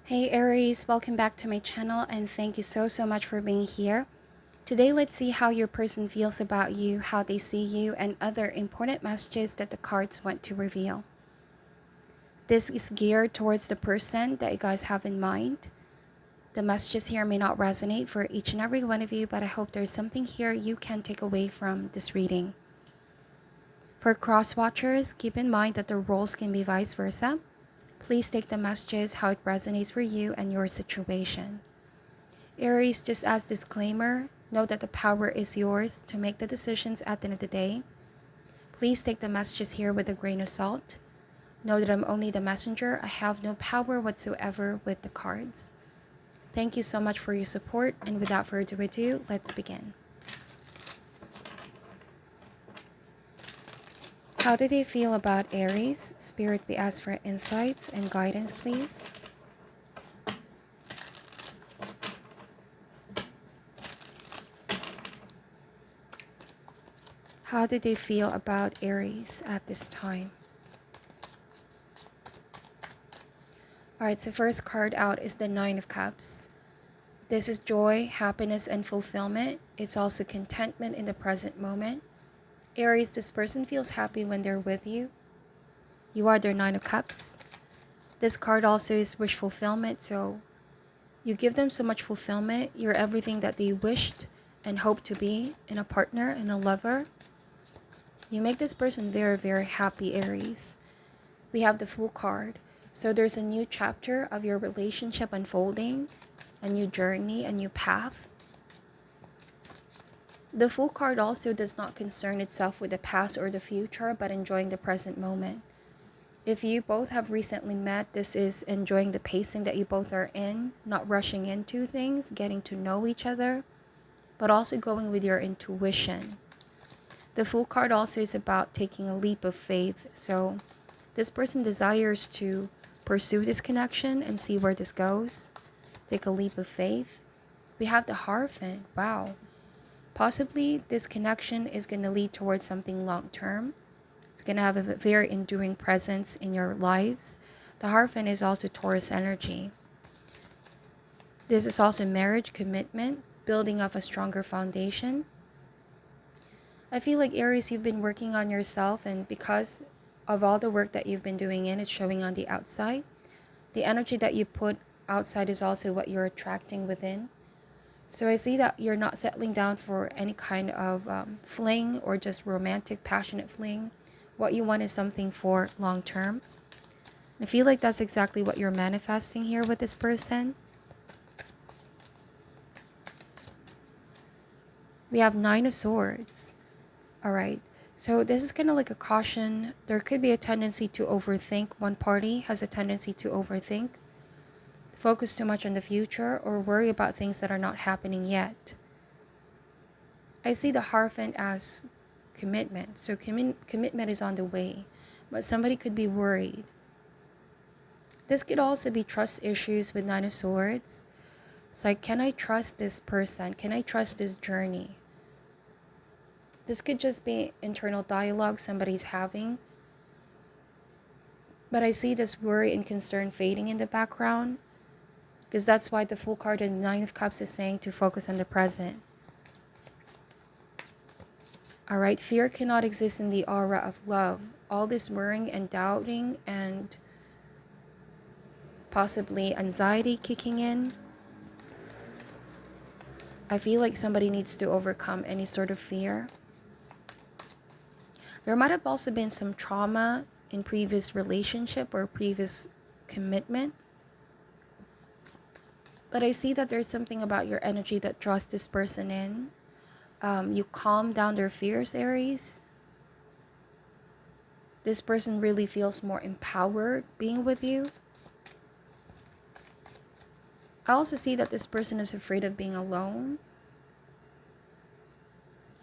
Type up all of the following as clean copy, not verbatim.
Hey Aries, welcome back to my channel and thank you so much for being here. Today, let's see how your person feels about you, how they see you, and other important messages that the cards want to reveal. This is geared towards the person that you guys have in mind. The messages here may not resonate for each and every one of you, but I hope there's something here you can take away from this reading. For cross watchers, keep in mind that the roles can be vice versa. Please take the messages how it resonates for you and your situation. Aries, just as disclaimer, know that the power is yours to make the decisions at the end of the day. Please take the messages here with a grain of salt. Know that I'm only the messenger. I have no power whatsoever with the cards. Thank you so much for your support, and without further ado, let's begin. How do they feel about Aries? Spirit, we ask for insights and guidance, please. How do they feel about Aries at this time? Alright, so first card out is the Nine of Cups. This is joy, happiness, and fulfillment. It's also contentment in the present moment. Aries, this person feels happy when they're with you. You are their Nine of Cups. This card also is wish fulfillment, so you give them so much fulfillment. You're everything that they wished and hoped to be in a partner and a lover. You make this person very happy, Aries. We have the Fool card. So there's a new chapter of your relationship unfolding, a new journey, a new path. The Fool card also does not concern itself with the past or the future, but enjoying the present moment. If you both have recently met, this is enjoying the pacing that you both are in, not rushing into things, getting to know each other, but also going with your intuition. The Fool card also is about taking a leap of faith. So this person desires to pursue this connection and see where this goes. Take a leap of faith. We have the Hierophant. Wow. Possibly this connection is going to lead towards something long-term. It's going to have a very enduring presence in your lives. The Hierophant is also Taurus energy. This is also marriage, commitment, building up a stronger foundation. I feel like Aries, you've been working on yourself, and because of all the work that you've been doing it's showing on the outside. The energy that you put outside is also what you're attracting within. So I see that you're not settling down for any kind of fling or just romantic, passionate fling. What you want is something for long term. I feel like that's exactly what you're manifesting here with this person. We have Nine of Swords. All right. So this is kind of like a caution. There could be a tendency to overthink. One party has a tendency to overthink, focus too much on the future, or worry about things that are not happening yet. I see the Hierophant as commitment. So commitment is on the way, but somebody could be worried. This could also be trust issues with Nine of Swords. It's like, can I trust this person? Can I trust this journey? This could just be internal dialogue somebody's having. But I see this worry and concern fading in the background, because that's why the Fool card in the Nine of Cups is saying to focus on the present. Alright, fear cannot exist in the aura of love. All this worrying and doubting and possibly anxiety kicking in. I feel like somebody needs to overcome any sort of fear. There might have also been some trauma in previous relationship or previous commitment. But I see that there's something about your energy that draws this person in. You calm down their fears, Aries. This person really feels more empowered being with you. I also see that this person is afraid of being alone.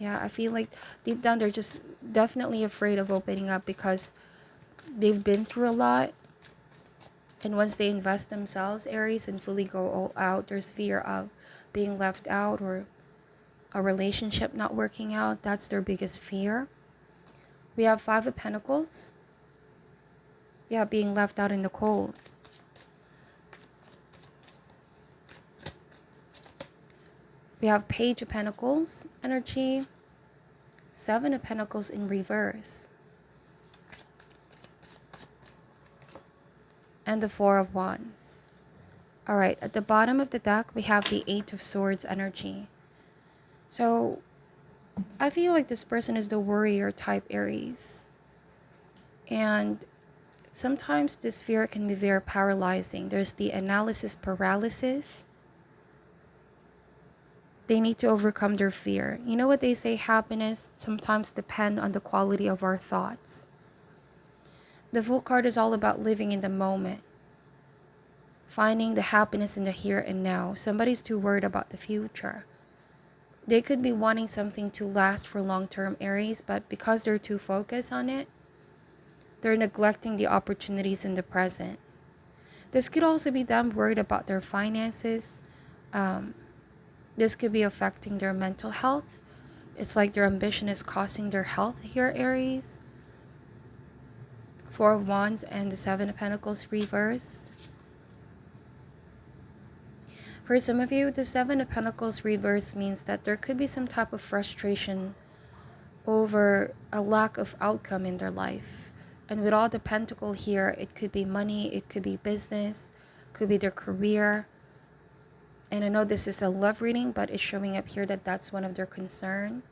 Yeah, I feel like deep down they're just definitely afraid of opening up because they've been through a lot. And once they invest themselves, Aries, and fully go all out, there's fear of being left out or a relationship not working out. That's their biggest fear. We have Five of Pentacles. Yeah, being left out in the cold. We have Page of Pentacles energy, Seven of Pentacles in reverse, and the Four of Wands. All right, at the bottom of the deck, we have the Eight of Swords energy. So I feel like this person is the warrior type Aries. And sometimes this fear can be very paralyzing. There's the analysis paralysis. They need to overcome their fear. You know what they say, happiness sometimes depends on the quality of our thoughts. The Fool card is all about living in the moment, finding the happiness in the here and now. Somebody's too worried about the future. They could be wanting something to last for long-term, Aries, but because they're too focused on it, they're neglecting the opportunities in the present. This could also be them worried about their finances. This could be affecting their mental health. It's like their ambition is costing their health here, Aries. Four of Wands and the Seven of Pentacles reverse. For some of you, the Seven of Pentacles reverse means that there could be some type of frustration over a lack of outcome in their life. And with all the pentacle here, it could be money, it could be business, could be their career. And I know this is a love reading, but it's showing up here that that's one of their concern.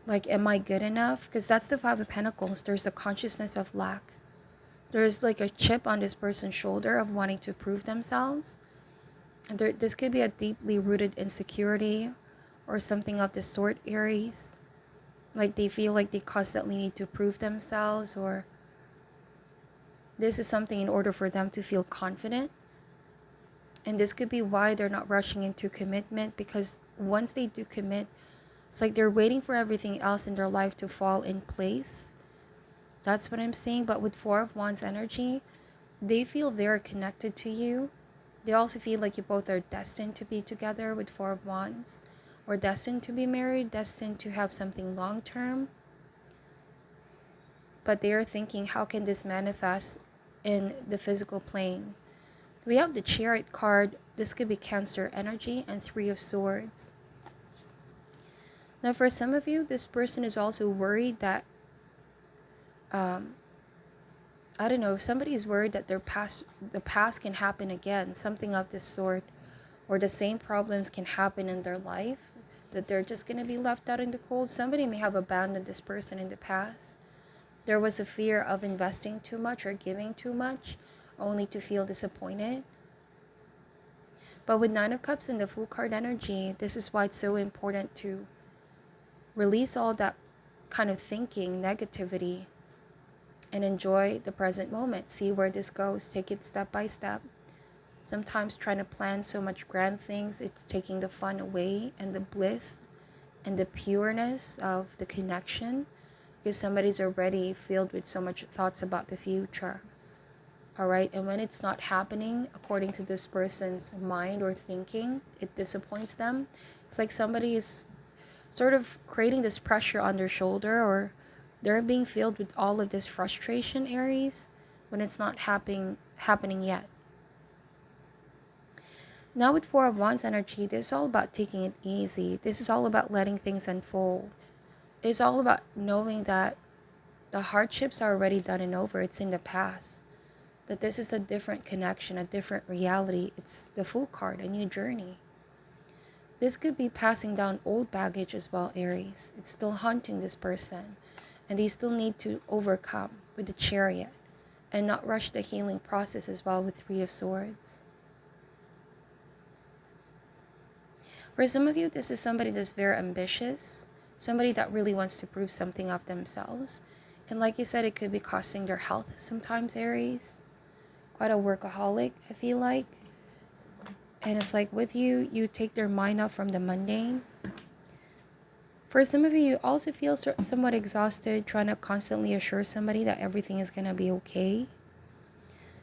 Like, am I good enough? Because that's the Five of Pentacles. There's the consciousness of lack. There's like a chip on this person's shoulder of wanting to prove themselves. And this could be a deeply rooted insecurity or something of the sort, Aries. Like they feel like they constantly need to prove themselves, or this is something in order for them to feel confident. And this could be why they're not rushing into commitment, because once they do commit, it's like they're waiting for everything else in their life to fall in place. That's what I'm saying. But with Four of Wands energy, they feel very connected to you. They also feel like you both are destined to be together with Four of Wands, or destined to be married, destined to have something long-term. But they are thinking, how can this manifest in the physical plane? We have the Chariot card. This could be Cancer energy, and Three of Swords. Now, for some of you, this person is also worried that, I don't know, if somebody is worried that the past can happen again, something of this sort, or the same problems can happen in their life, that they're just going to be left out in the cold. Somebody may have abandoned this person in the past. There was a fear of investing too much or giving too much, only to feel disappointed. But with Nine of Cups and the Fool card energy, this is why it's so important to release all that kind of thinking, negativity, and enjoy the present moment. See where this goes. Take it step by step. Sometimes trying to plan so much grand things, it's taking the fun away and the bliss and the pureness of the connection, because somebody's already filled with so much thoughts about the future. All right, and when it's not happening according to this person's mind or thinking, it disappoints them. It's like somebody is sort of creating this pressure on their shoulder, or they're being filled with all of this frustration, Aries, when it's not happening yet. Now with Four of Wands energy, this is all about taking it easy. This is all about letting things unfold. It's all about knowing that the hardships are already done and over. It's in the past. That this is a different connection, a different reality. It's the Fool card, a new journey. This could be passing down old baggage as well, Aries. It's still haunting this person. And they still need to overcome with the Chariot. And not rush the healing process as well with Three of Swords. For some of you, this is somebody that's very ambitious. Somebody that really wants to prove something of themselves. And like I said, it could be costing their health sometimes, Aries. Quite a workaholic, I feel like. And it's like with you, you take their mind off from the mundane. For some of you, you also feel somewhat exhausted, trying to constantly assure somebody that everything is going to be okay.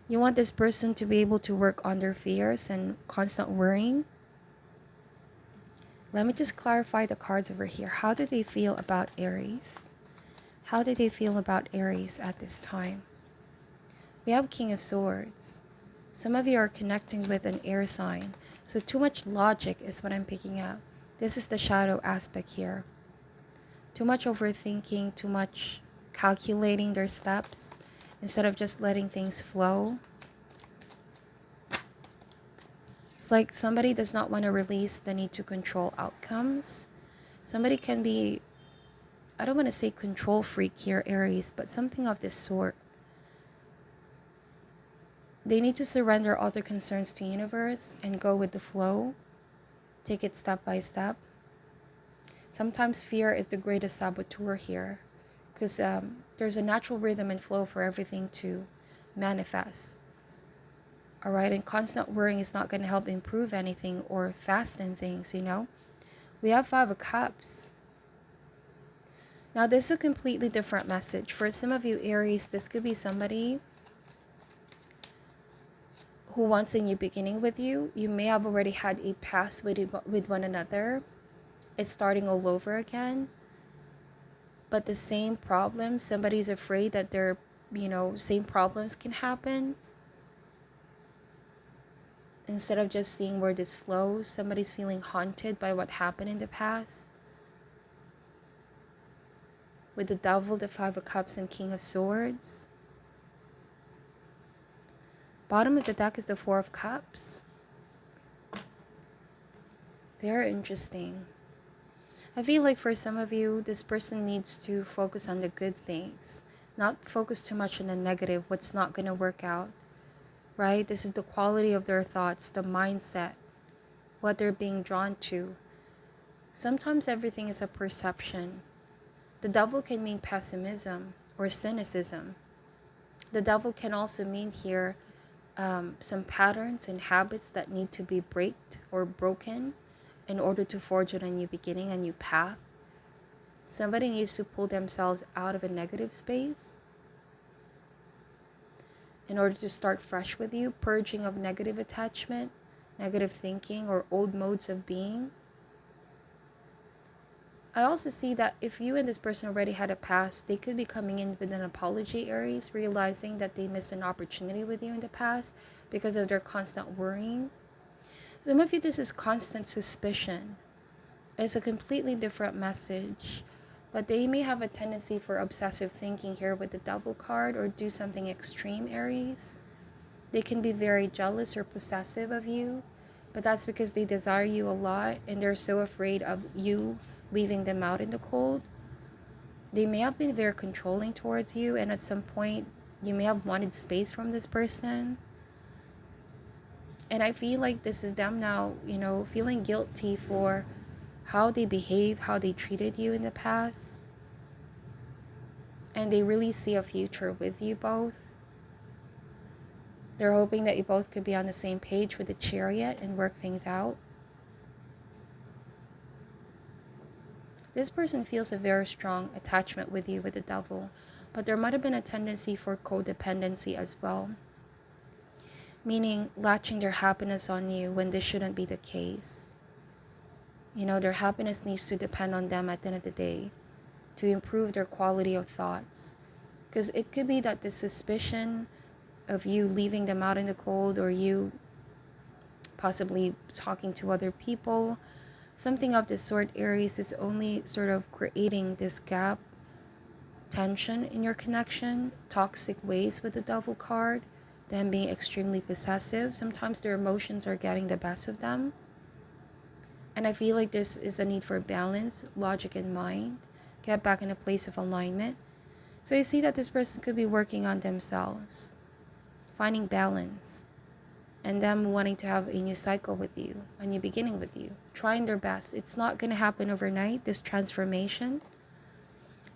You want this person to be able to work on their fears and constant worrying. Let me just clarify the cards over here. How do they feel about Aries? How do they feel about Aries at this time? We have King of Swords. Some of you are connecting with an air sign. So too much logic is what I'm picking up. This is the shadow aspect here. Too much overthinking, too much calculating their steps instead of just letting things flow. It's like somebody does not want to release the need to control outcomes. Somebody can be, I don't want to say control freak here, Aries, but something of this sort. They need to surrender all their concerns to the universe and go with the flow. Take it step by step. Sometimes fear is the greatest saboteur here, because there's a natural rhythm and flow for everything to manifest. All right, and constant worrying is not going to help improve anything or fasten things, you know. We have 5 of Cups. Now, this is a completely different message. For some of you, Aries, this could be somebody who wants a new beginning with you. You may have already had a past with one another. It's starting all over again. But the same problems, somebody's afraid that their, same problems can happen. Instead of just seeing where this flows, somebody's feeling haunted by what happened in the past. With the Devil, the 5 of Cups, and King of Swords. Bottom of the deck is the 4 of Cups. Very interesting. I feel like for some of you, this person needs to focus on the good things. Not focus too much on the negative, what's not going to work out. Right? This is the quality of their thoughts, the mindset, what they're being drawn to. Sometimes everything is a perception. The Devil can mean pessimism or cynicism. The Devil can also mean here some patterns and habits that need to be broken in order to forge on a new beginning, a new path. Somebody needs to pull themselves out of a negative space in order to start fresh with you, purging of negative attachment, negative thinking, or old modes of being. I also see that if you and this person already had a past, they could be coming in with an apology, Aries, realizing that they missed an opportunity with you in the past because of their constant worrying. Some of you, this is constant suspicion. It's a completely different message, but they may have a tendency for obsessive thinking here with the Devil card, or do something extreme, Aries. They can be very jealous or possessive of you, but that's because they desire you a lot and they're so afraid of you leaving them out in the cold. They may have been very controlling towards you, and at some point you may have wanted space from this person. And I feel like this is them now, feeling guilty for how they behave, how they treated you in the past. And they really see a future with you both. They're hoping that you both could be on the same page with the Chariot and work things out. This person feels a very strong attachment with you with the Devil, but there might have been a tendency for codependency as well. Meaning latching their happiness on you when this shouldn't be the case. Their happiness needs to depend on them at the end of the day to improve their quality of thoughts. Because it could be that the suspicion of you leaving them out in the cold, or you possibly talking to other people, something of this sort, Aries, is only sort of creating this gap, tension in your connection, toxic ways with the Devil card, them being extremely possessive. Sometimes their emotions are getting the best of them. And I feel like this is a need for balance, logic, and mind. Get back in a place of alignment. So you see that this person could be working on themselves, finding balance, and them wanting to have a new cycle with you, a new beginning with you, trying their best. It's not going to happen overnight, this transformation.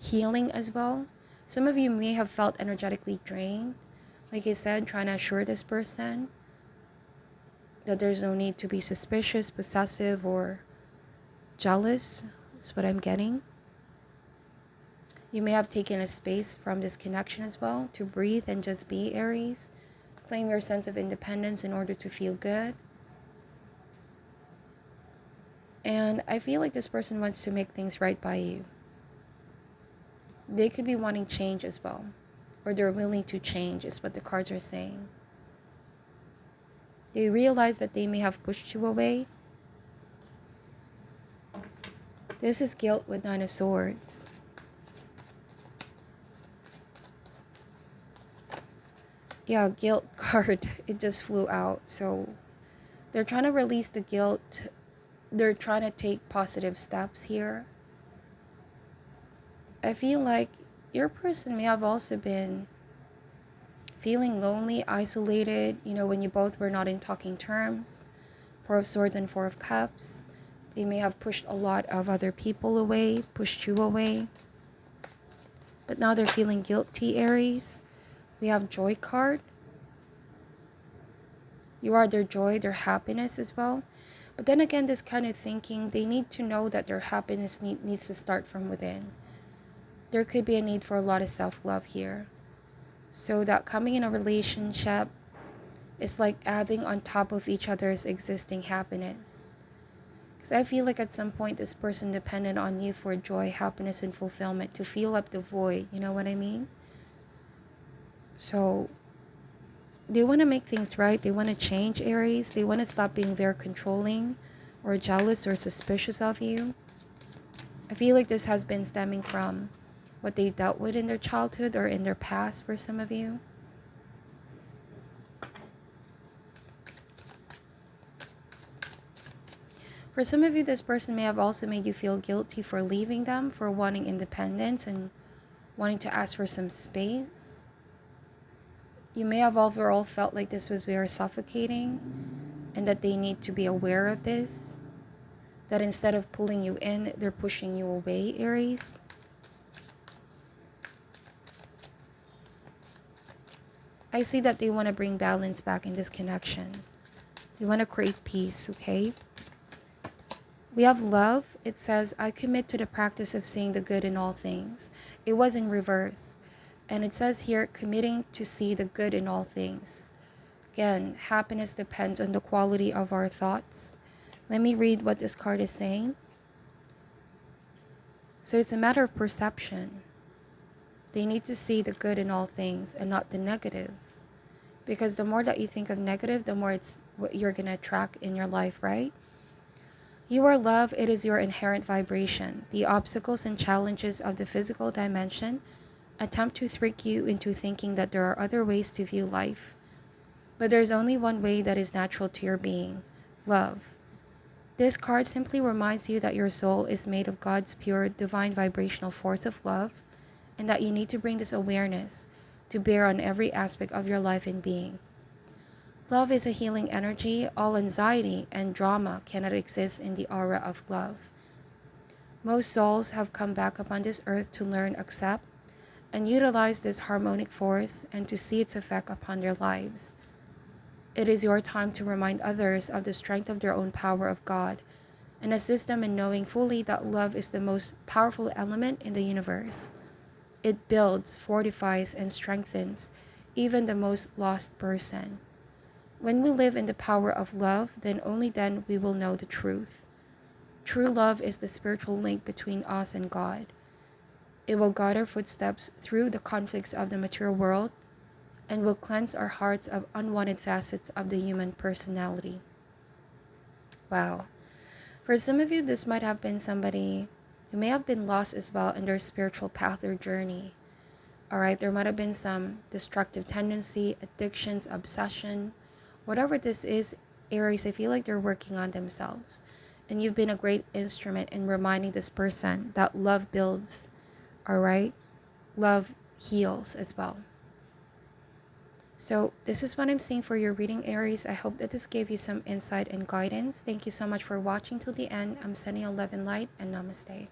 Healing as well. Some of you may have felt energetically drained. Like I said, trying to assure this person that there's no need to be suspicious, possessive, or jealous. That's what I'm getting. You may have taken a space from this connection as well to breathe and just be, Aries. Claim your sense of independence in order to feel good. And I feel like this person wants to make things right by you. They could be wanting change as well, or they're willing to change is what the cards are saying. They realize that they may have pushed you away. This is guilt with Nine of Swords. Yeah, guilt card. It just flew out. So they're trying to release the guilt. They're trying to take positive steps here. I feel like your person may have also been feeling lonely, isolated, when you both were not in talking terms. Four of Swords and Four of Cups. They may have pushed a lot of other people away, pushed you away. But now they're feeling guilty, Aries. We have Joy card. You are their joy, their happiness as well. But then again, this kind of thinking, they need to know that their happiness needs to start from within. There could be a need for a lot of self-love here. So that coming in a relationship is like adding on top of each other's existing happiness. Because I feel like at some point this person depended on you for joy, happiness, and fulfillment to fill up the void. You know what I mean? So they want to make things right. They want to change, Aries. They want to stop being very controlling or jealous or suspicious of you. I feel like this has been stemming from what they dealt with in their childhood or in their past for some of you. For some of you, this person may have also made you feel guilty for leaving them, for wanting independence and wanting to ask for some space. You may have overall felt like this was very suffocating and that they need to be aware of this. That instead of pulling you in, they're pushing you away, Aries. I see that they want to bring balance back in this connection. They want to create peace, okay? We have love. It says, I commit to the practice of seeing the good in all things. It was in reverse. And it says here, committing to see the good in all things. Again, happiness depends on the quality of our thoughts. Let me read what this card is saying. So it's a matter of perception. They need to see the good in all things and not the negative. Because the more that you think of negative, the more it's what you're going to attract in your life, right? You are love. It is your inherent vibration. The obstacles and challenges of the physical dimension attempt to trick you into thinking that there are other ways to view life. But there's only one way that is natural to your being, love. This card simply reminds you that your soul is made of God's pure, divine vibrational force of love, and that you need to bring this awareness to bear on every aspect of your life and being. Love is a healing energy. All anxiety and drama cannot exist in the aura of love. Most souls have come back upon this earth to learn, accept, and utilize this harmonic force and to see its effect upon their lives. It is your time to remind others of the strength of their own power of God and assist them in knowing fully that love is the most powerful element in the universe. It builds, fortifies, and strengthens even the most lost person. When we live in the power of love, then only then we will know the truth. True love is the spiritual link between us and God. It will guide our footsteps through the conflicts of the material world and will cleanse our hearts of unwanted facets of the human personality. Wow. For some of you, this might have been somebody who may have been lost as well in their spiritual path or journey. All right, there might have been some destructive tendency, addictions, obsession. Whatever this is, Aries, I feel like they're working on themselves. And you've been a great instrument in reminding this person that love builds, all right? Love heals as well. So this is what I'm seeing for your reading, Aries. I hope that this gave you some insight and guidance. Thank you so much for watching till the end. I'm sending a love and light, and namaste.